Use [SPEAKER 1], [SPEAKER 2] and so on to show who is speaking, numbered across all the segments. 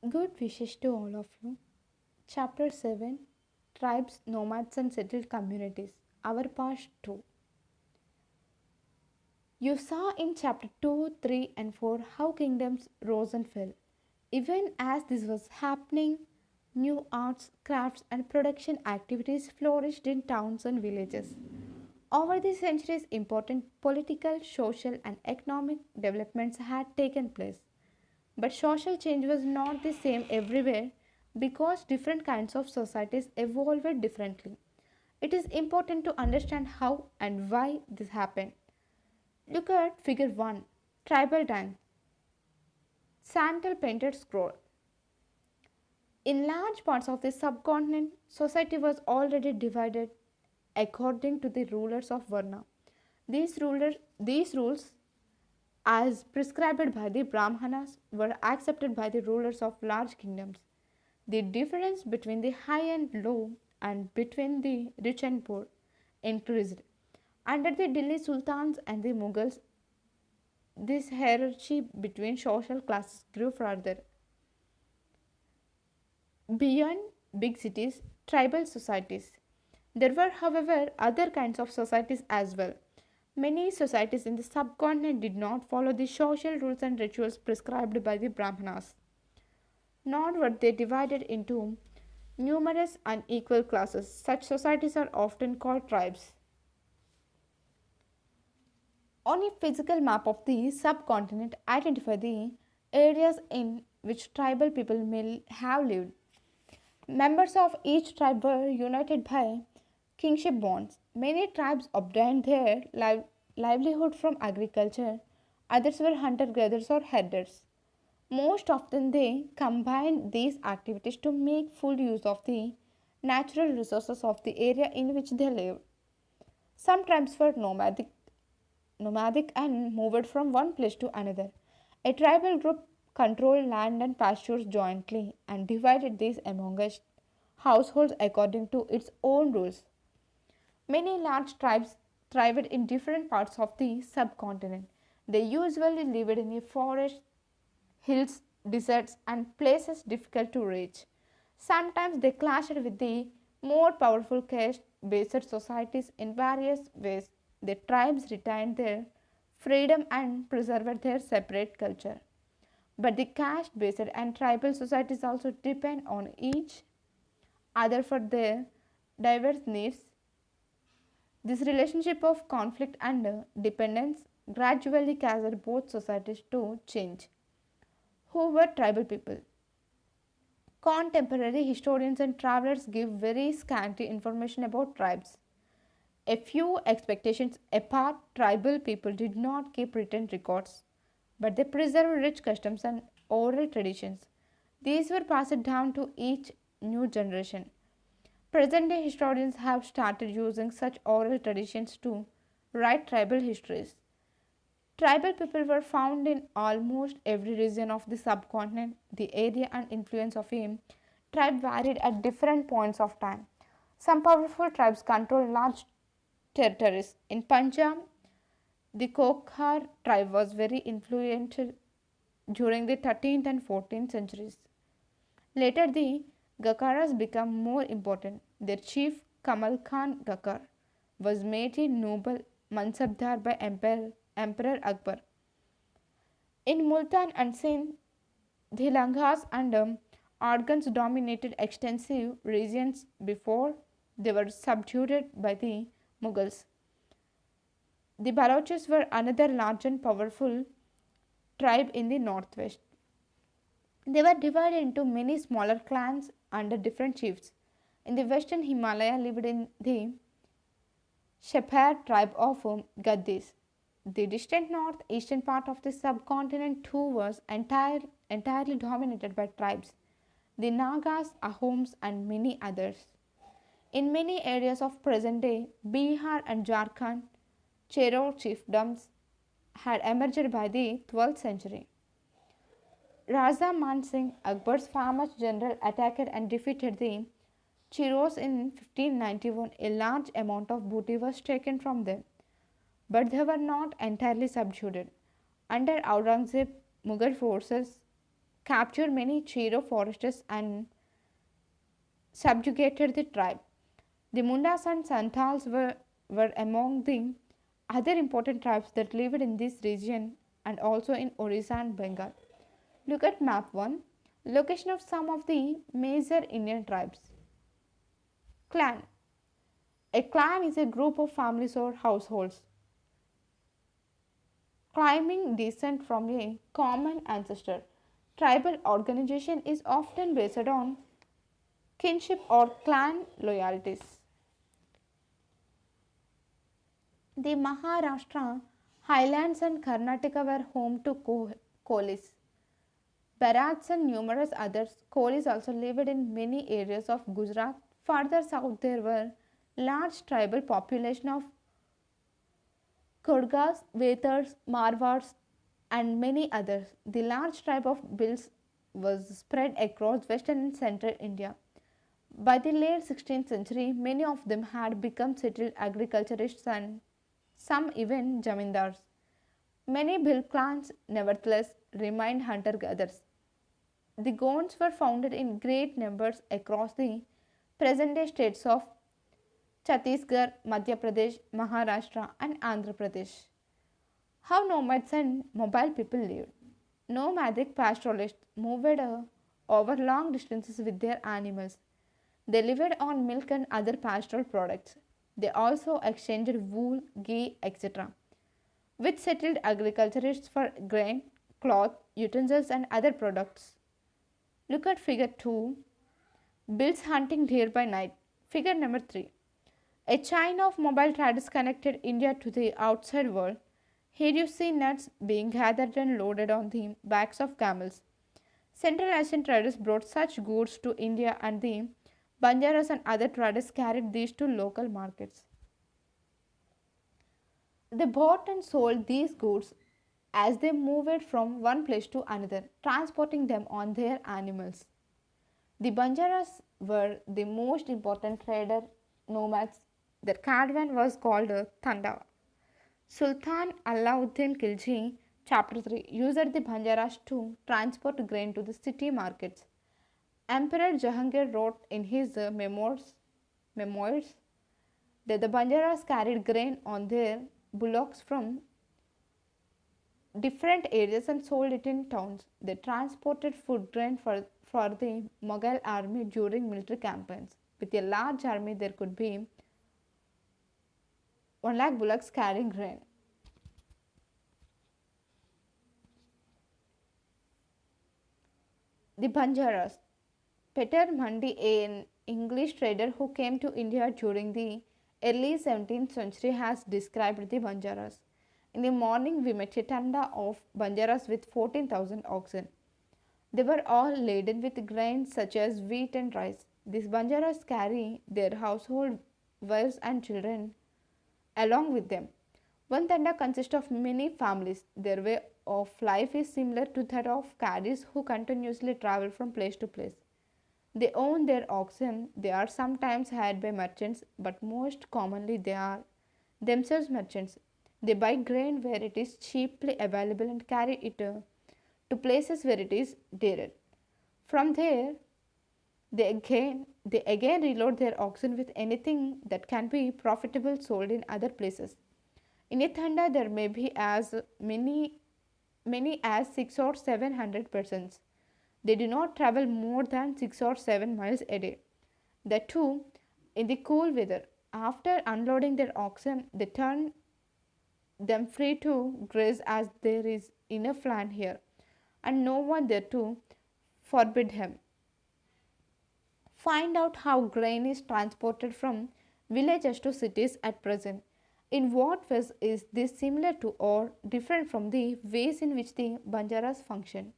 [SPEAKER 1] Good wishes to all of you. Chapter 7, Tribes, Nomads and Settled Communities. Our past too. You saw in chapter 2, 3, and 4 how kingdoms rose and fell. Even as this was happening, new arts, crafts, and production activities flourished in towns and villages. Over the centuries, important political, social, and economic developments had taken place. But social change was not the same everywhere because different kinds of societies evolved differently. It is important to understand how and why this happened. Look at figure 1, tribal dance, sandal painted scroll. In large parts of the subcontinent, society was already divided according to the rulers of Varna. These rules, as prescribed by the Brahmanas, were accepted by the rulers of large kingdoms. The difference between the high and low and between the rich and poor increased. Under the Delhi Sultans and the Mughals, this hierarchy between social classes grew further. Beyond big cities, tribal societies. There were, however, other kinds of societies as well. Many societies in the subcontinent did not follow the social rules and rituals prescribed by the Brahmanas, nor were they divided into numerous unequal classes. Such societies are often called tribes. On a physical map of the subcontinent, identify the areas in which tribal people may have lived. Members of each tribe were united by kingship bonds. Many tribes obtained their livelihood from agriculture, others were hunter gatherers or herders. Most often, they combined these activities to make full use of the natural resources of the area in which they lived. Some tribes were nomadic and moved from one place to another. A tribal group controlled land and pastures jointly and divided these among its households according to its own rules. Many large tribes thrived in different parts of the subcontinent. They usually lived in a forest, hills, deserts, and places difficult to reach. Sometimes they clashed with the more powerful caste based societies in various ways. The tribes retained their freedom and preserved their separate culture. But the caste based and tribal societies also depend on each other for their diverse needs. This relationship of conflict and dependence gradually caused both societies to change. Who were tribal people? Contemporary historians and travelers give very scanty information about tribes. A few expectations apart, tribal people did not keep written records, but they preserved rich customs and oral traditions. These were passed down to each new generation. Present day historians have started using such oral traditions to write tribal histories. Tribal people were found in almost every region of the subcontinent. The area and influence of a tribe varied at different points of time. Some powerful tribes controlled large territories. In Punjab, the Kokhar tribe was very influential during the 13th and 14th centuries. Later, the Gakaras became more important. Their chief, Kamal Khan Gakar, was made a noble Mansabdar by Emperor Akbar. In Multan and Sindh, the Langhas and Argans dominated extensive regions before they were subdued by the Mughals. The Balochs were another large and powerful tribe in the northwest. They were divided into many smaller clans under different chiefs. In the western Himalaya lived in the Shepherd tribe of Gaddis. The distant northeastern part of the subcontinent too was entirely dominated by tribes, the Nagas, Ahoms, and many others. In many areas of present day Bihar and Jharkhand, Chero chiefdoms had emerged by the 12th century. Raja Man Singh, Akbar's famous general, attacked and defeated the Chiros in 1591. A large amount of booty was taken from them, but they were not entirely subdued. Under Aurangzeb, Mughal forces captured many Chiro forests and subjugated the tribe. The Mundas and Santals were among the other important tribes that lived in this region and also in Orissa and Bengal. Look at map 1. Location of some of the major Indian tribes. Clan. A clan is a group of families or households claiming descent from a common ancestor. Tribal organization is often based on kinship or clan loyalties. The Maharashtra, Highlands and Karnataka were home to Kolis. Bharats and numerous others, Kolis also lived in many areas of Gujarat. Farther south there were large tribal population of Kurgas, Vetars, Marwars and many others. The large tribe of Bhils was spread across western and central India. By the late 16th century, many of them had become settled agriculturists and some even zamindars. Many Bhil clans, nevertheless, remained hunter gatherers. The Gonds were founded in great numbers across the present day states of Chhattisgarh, Madhya Pradesh, Maharashtra, and Andhra Pradesh. How nomads and mobile people lived. Nomadic pastoralists moved over long distances with their animals. They lived on milk and other pastoral products. They also exchanged wool, ghee, etc. with settled agriculturists for grain, cloth, utensils, and other products. Look at figure 2. Bhils hunting deer by night. Figure number 3. A chain of mobile traders connected India to the outside world. Here you see nuts being gathered and loaded on the backs of camels. Central Asian traders brought such goods to India and the Banjaras and other traders carried these to local markets. They bought and sold these goods as they moved from one place to another, transporting them on their animals. The Banjaras were the most important trader nomads. Their caravan was called a Thanda. Sultan Alauddin Khilji, chapter 3, used the Banjaras to transport grain to the city markets. Emperor Jahangir wrote in his memoirs that the Banjaras carried grain on their bullocks from different areas and sold it in towns. They transported food grain for the Mughal army during military campaigns. With a large army, there could be 1 lakh bullocks carrying grain. The Banjaras. Peter Mundy, an English trader who came to India during the early 17th century, has described the Banjaras. In the morning, we met a tanda of Banjaras with 14,000 oxen. They were all laden with grains such as wheat and rice. These Banjaras carry their household wives and children along with them. One tanda consists of many families. Their way of life is similar to that of caddies who continuously travel from place to place. They own their oxen. They are sometimes hired by merchants, but most commonly they are themselves merchants. They buy grain where it is cheaply available and carry it to places where it is dearer. From there, they again reload their oxen with anything that can be profitable sold in other places. In a thanda, there may be as many as 6 or 700 persons. They do not travel more than 6 or 7 miles a day. The two in the cool weather. After unloading their oxen, they turn them free to graze as there is enough land here and no one there to forbid him. Find out how grain is transported from villages to cities at present. In what ways is this similar to or different from the ways in which the Banjaras function?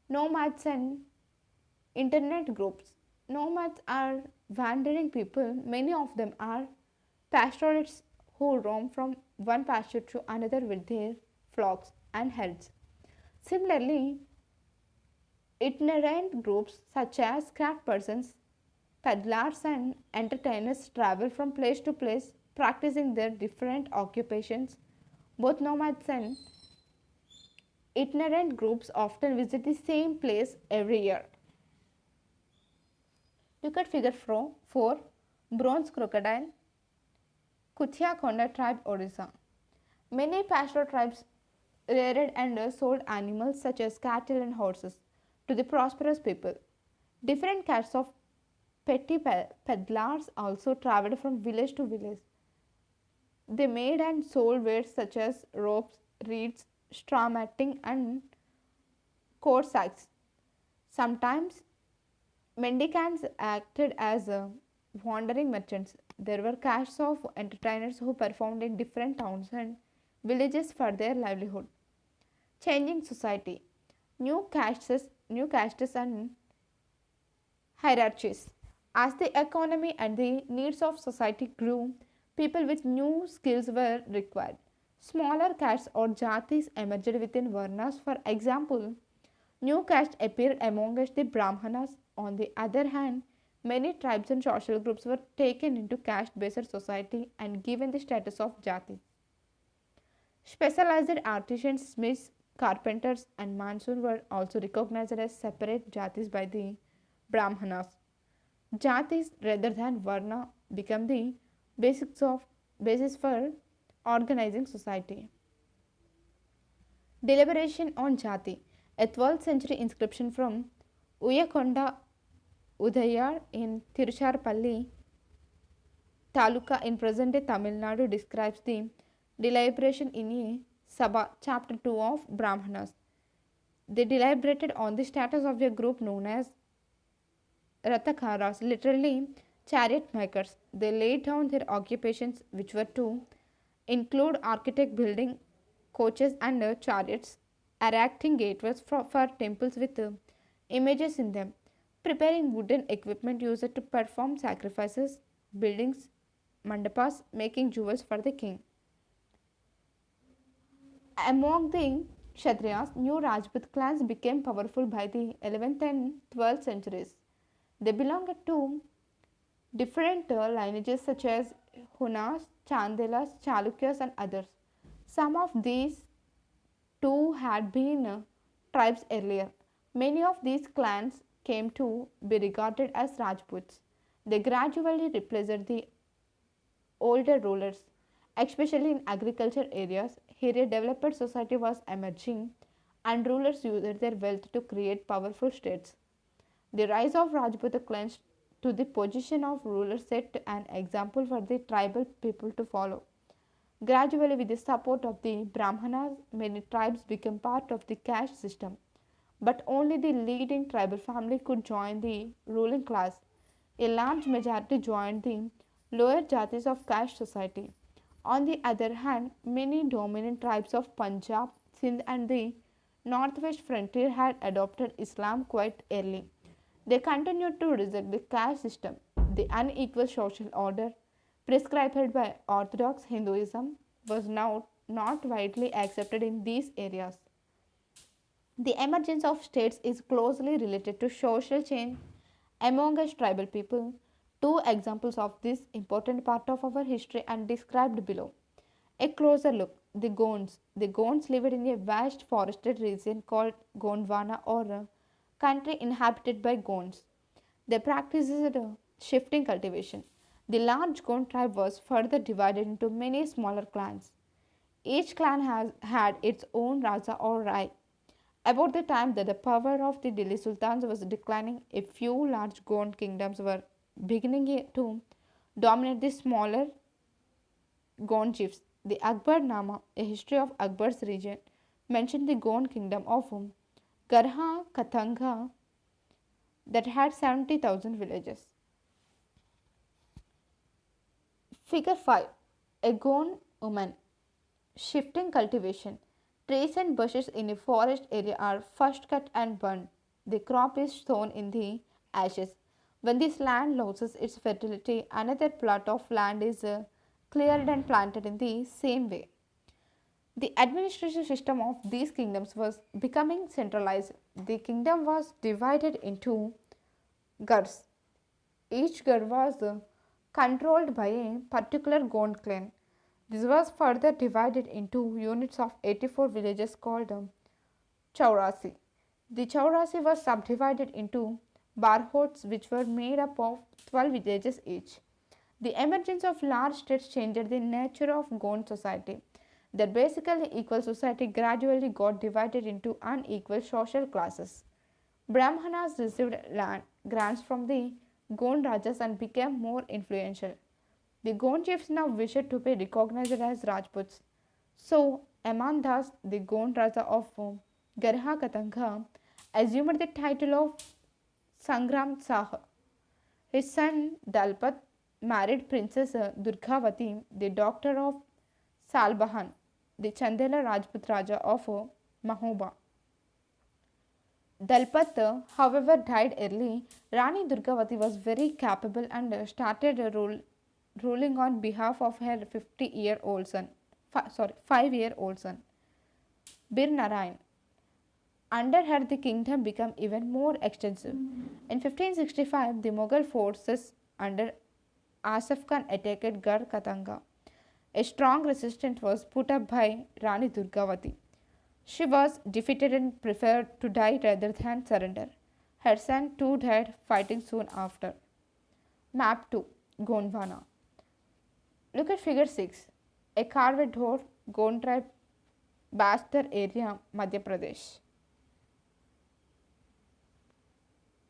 [SPEAKER 1] Nomads and internet groups. Nomads are wandering people. Many of them are pastoralists who roam from one pasture to another with their flocks and herds. Similarly, itinerant groups such as craft persons, peddlers, and entertainers travel from place to place practicing their different occupations. Both nomads and Itinerant groups often visit the same place every year. Look at figure 4, bronze crocodile, Kuthiakonda tribe, Odisha. Many pastoral tribes reared and sold animals such as cattle and horses to the prosperous people. Different castes of petty peddlers also traveled from village to village. They made and sold wares such as ropes, reeds, straw matting, and cord sacks. Sometimes mendicants acted as wandering merchants. There were castes of entertainers who performed in different towns and villages for their livelihood. Changing society, new castes and hierarchies. As the economy and the needs of society grew, people with new skills were required. Smaller castes or jatis emerged within Varnas. For example, new castes appeared amongst the Brahmanas. On the other hand, many tribes and social groups were taken into caste based society and given the status of jati. Specialized artisans, smiths, carpenters, and mansur were also recognized as separate jatis by the Brahmanas. Jatis rather than Varna become the basis for organizing society. Deliberation on Jati. A 12th century inscription from Uyakonda Udayar in Tiruchirappalli Taluka in present day Tamil Nadu describes the deliberation in a Sabha, chapter 2 of Brahmanas. They deliberated on the status of a group known as Rathakaras, literally chariot makers. They laid down their occupations, which were to include architect building coaches and chariots, erecting gateways for temples with images in them, preparing wooden equipment used to perform sacrifices, buildings, mandapas, making jewels for the king. Among the Kshatriyas, new Rajput clans became powerful by the 11th and 12th centuries. They belonged to different lineages such as Hunas, Chandelas, Chalukyas, and others. Some of these too had been tribes earlier. Many of these clans came to be regarded as Rajputs. They gradually replaced the older rulers, especially in agriculture areas. Here, a developed society was emerging, and rulers used their wealth to create powerful states. The rise of Rajput clans to the position of ruler set an example for the tribal people to follow. Gradually, with the support of the Brahmanas, many tribes became part of the caste system, but only the leading tribal family could join the ruling class. A large majority joined the lower jatis of caste society. On the other hand, many dominant tribes of Punjab, Sindh, and the northwest frontier had adopted Islam quite early. They continued to reject the caste system, the unequal social order prescribed by Orthodox Hinduism was now not widely accepted in these areas. The emergence of states is closely related to social change among us tribal people. Two examples of this important part of our history are described below. A closer look, the Gonds. The Gonds lived in a vast forested region called Gondwana or a country inhabited by Gonds. They practiced shifting cultivation. The large Gond tribe was further divided into many smaller clans. Each clan has had its own Raja or Rai. About the time that the power of the Delhi Sultans was declining, a few large Gond kingdoms were beginning to dominate the smaller Gond chiefs. The Akbar Nama, a history of Akbar's region, mentioned the Gond kingdom of Garha Katanga that had 70,000 villages. Figure 5. A Gond woman. Shifting cultivation. Trees and bushes in a forest area are first cut and burned. The crop is sown in the ashes. When this land loses its fertility, another plot of land is cleared and planted in the same way. The administrative system of these kingdoms was becoming centralized. The kingdom was divided into gars. Each gar was controlled by a particular Gond clan. This was further divided into units of 84 villages called Chaurasi. The Chaurasi was subdivided into barhots which were made up of 12 villages each. The emergence of large states changed the nature of Gond society. Their basically equal society gradually got divided into unequal social classes. Brahmanas received land grants from the Gond Rajas and became more influential. The Gond chiefs now wished to be recognized as Rajputs. So, Amandas, the Gond Raja of Garha Katanga, assumed the title of Sangram Sah. His son Dalpat married Princess Durgavati, the daughter of Salbahan, the Chandela Rajput Raja of Mahoba. Dalpat, however, died early. Rani Durgavati was very capable and started ruling on behalf of her 50-year-old son, 5-year-old son, Bir Narayan. Under her, the kingdom became even more extensive. In 1565, the Mughal forces under Asaf Khan attacked Garh Katanga. A strong resistance was put up by Rani Durgavati. She was defeated and preferred to die rather than surrender. Her son too died fighting soon after. Map 2. Gondwana. Look at figure 6. A carved door, Gond tribe, Bastar area, Madhya Pradesh.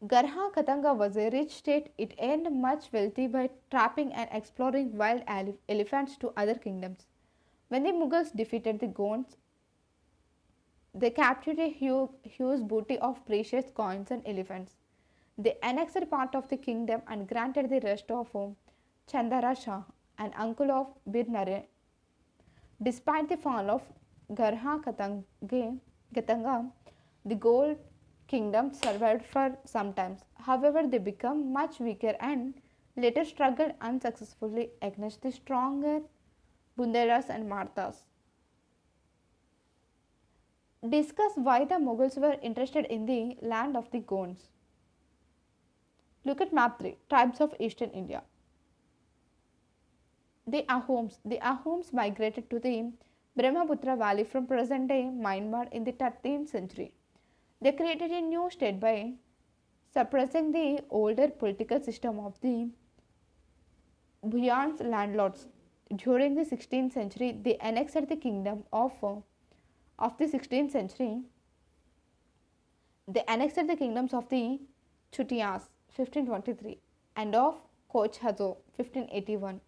[SPEAKER 1] Garha Katanga was a rich state. It earned much wealthy by trapping and exploring wild elephants to other kingdoms. When the Mughals defeated the Gonds, they captured a huge booty of precious coins and elephants. They annexed part of the kingdom and granted the rest of Chandara Shah, an uncle of Bir Nare. Despite the fall of Garha Katanga, the Gold Kingdom survived for some time. However, they became much weaker and later struggled unsuccessfully against the stronger Bundelas and Marthas. Discuss why the Mughals were interested in the land of the Gonds. Look at map 3, tribes of eastern India. The Ahoms migrated to the Brahmaputra valley from present-day Myanmar in the 13th century. They created a new state by suppressing the older political system of the Bhuyan's landlords. During the 16th century, they annexed the kingdom of the 16th century. They annexed the kingdoms of the Chutias 1523 and of Kochhazo 1581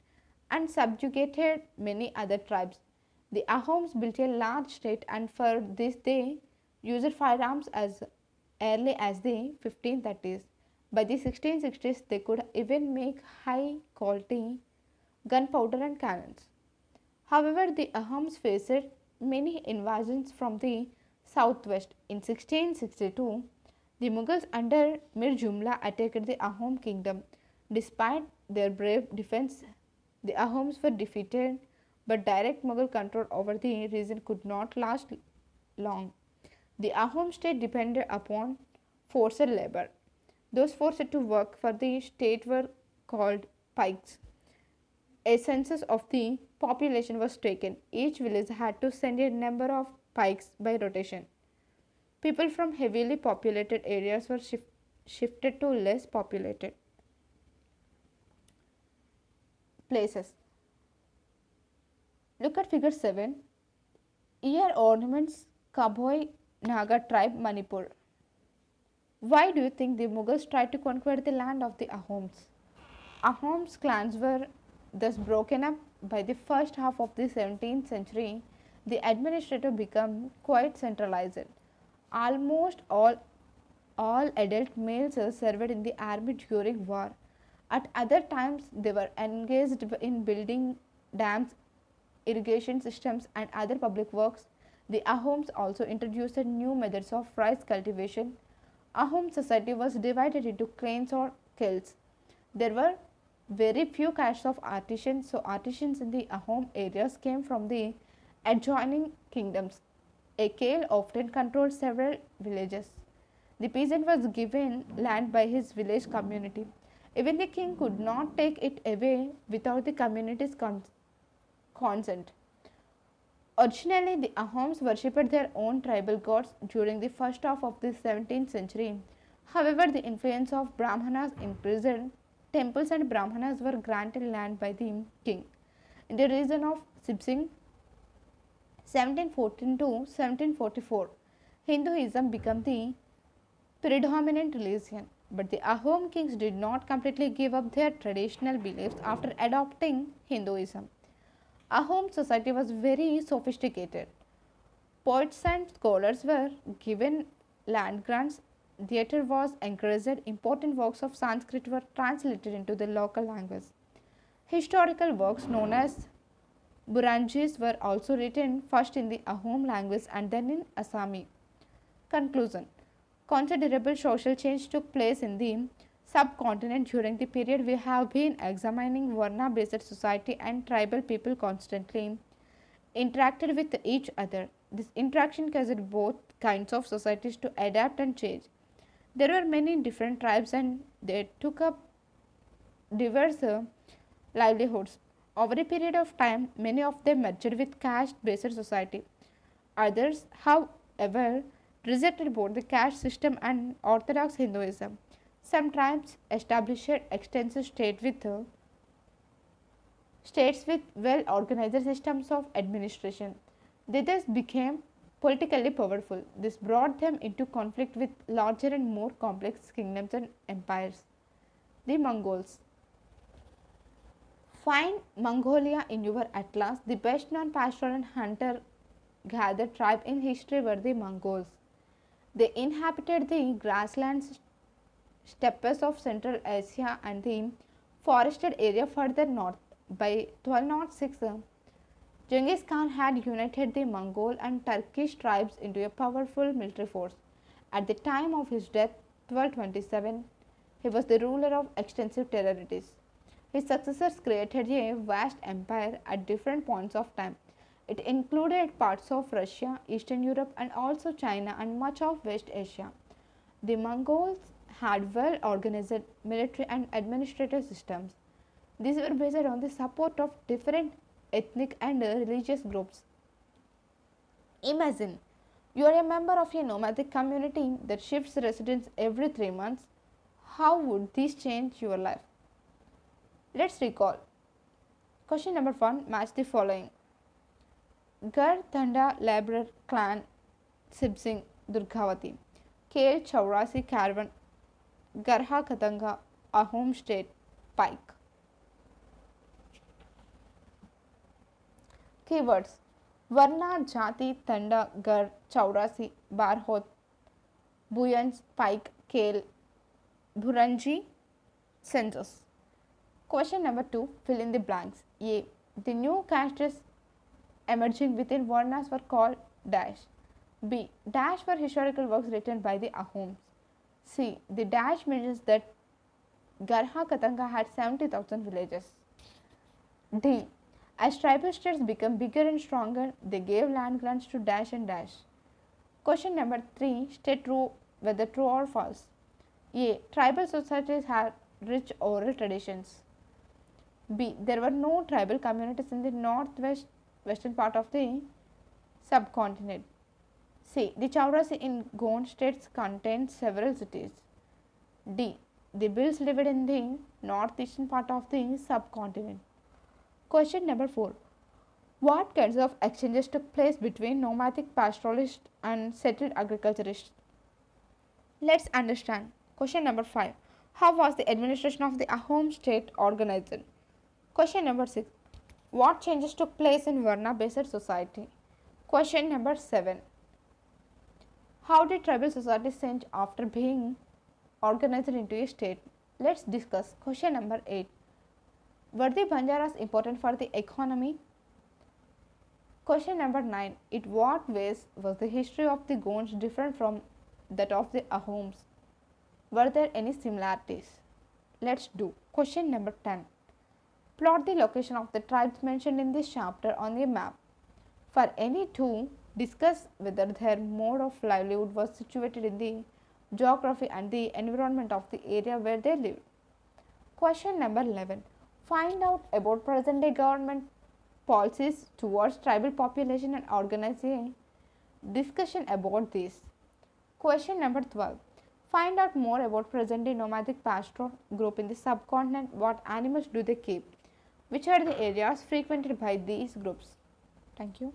[SPEAKER 1] and subjugated many other tribes. The Ahoms built a large state and for this they used firearms as early as the 1530s. By the 1660s, they could even make high quality gunpowder and cannons. However, the Ahoms faced many invasions from the southwest. In 1662, the Mughals under Mir Jumla attacked the Ahom kingdom. Despite their brave defense, the Ahoms were defeated, but direct Mughal control over the region could not last long. The Ahom state depended upon forced labor. Those forced to work for the state were called pikes. A census of the population was taken. Each village had to send a number of pikes by rotation. People from heavily populated areas were shifted to less populated places. Look at figure 7. Ear ornaments, Kaboi Naga tribe, Manipur. Why do you think the Mughals tried to conquer the land of the Ahoms? Ahoms clans were thus broken up. By the first half of the 17th century, the administrative became quite centralized. Almost all adult males served in the army during war. At other times, they were engaged in building dams, irrigation systems, and other public works. The Ahoms also introduced new methods of rice cultivation. Ahom society was divided into clans or guilds. There were very few castes of artisans, so artisans in the Ahom areas came from the adjoining kingdoms. A Kale often controlled several villages. The peasant was given land by his village community. Even the king could not take it away without the community's consent. Originally, the Ahoms worshipped their own tribal gods during the first half of the 17th century. However, the influence of Brahmanas increased. Temples and Brahmanas were granted land by the king. In the region of Sibsing, 1714 to 1744, Hinduism became the predominant religion. But the Ahom kings did not completely give up their traditional beliefs after adopting Hinduism. Ahom society was very sophisticated. Poets and scholars were given land grants. Theatre was encouraged. Important works of Sanskrit were translated into the local language. Historical works known as Buranjis were also written first in the Ahom language and then in Assami. Conclusion: considerable social change took place in the subcontinent during the period we have been examining. Varna based society and tribal people constantly interacted with each other. This interaction caused both kinds of societies to adapt and change. There were many different tribes and they took up diverse livelihoods. Over a period of time, many of them merged with caste based society. Others, however, rejected both the caste system and orthodox Hinduism. Some tribes established extensive states with well organized systems of administration. They thus became politically powerful. This brought them into conflict with larger and more complex kingdoms and empires. The Mongols. Find Mongolia in your atlas. The best known pastoral and hunter gatherer tribe in history were the Mongols. They inhabited the grasslands, steppes of Central Asia and the forested area further north. By 1206, Genghis Khan had united the Mongol and Turkish tribes into a powerful military force. At the time of his death, 1227, he was the ruler of extensive territories. His successors created a vast empire at different points of time. It included parts of Russia, Eastern Europe, and also China and much of West Asia. The Mongols had well organized military and administrative systems. These were based on the support of different ethnic and religious groups. Imagine you are a member of a nomadic community that shifts residence every 3 months. How would this change your life? Let's recall. Question number 1, match the following. Gar Thanda Laborer Clan Sibsing Durgavati, Kale Chaurasi Caravan, Garha Katanga, Ahom State, Pike. Keywords: Varna, Jati, Thanda, Gar, Chaurasi, Barhot, Buyans, Pike, Kale, Buranji, census. Question number 2, fill in the blanks. A. The new castes emerging within Varnas were called dash. B. Dash were historical works written by the Ahoms. C. The dash mentions that Garha Katanga had 70,000 villages. D. As tribal states become bigger and stronger, they gave land grants to dash and dash. Question number 3, state true whether true or false. A. Tribal societies had rich oral traditions. B. There were no tribal communities in the western part of the subcontinent. C. The Chaurasi in Gond states contained several cities. D. The Bills lived in the northeastern part of the subcontinent. Question number 4. What kinds of exchanges took place between nomadic pastoralists and settled agriculturists? Let's understand. Question number 5. How was the administration of the Ahom state organized? Question number 6. What changes took place in Varna based society? Question number 7. How did tribal societies change after being organized into a state? Let's discuss. Question number 8. Were the Banjaras important for the economy? Question number 9. In what ways was the history of the Gonds different from that of the Ahoms? Were there any similarities? Let's do. Question number 10. Plot the location of the tribes mentioned in this chapter on a map. For any two, discuss whether their mode of livelihood was situated in the geography and the environment of the area where they lived. Question number 11. Find out about present day government policies towards tribal population and organize a discussion about this. Question number 12. Find out more about present-day nomadic pastoral group in the subcontinent. What animals do they keep? Which are the areas frequented by these groups? Thank you.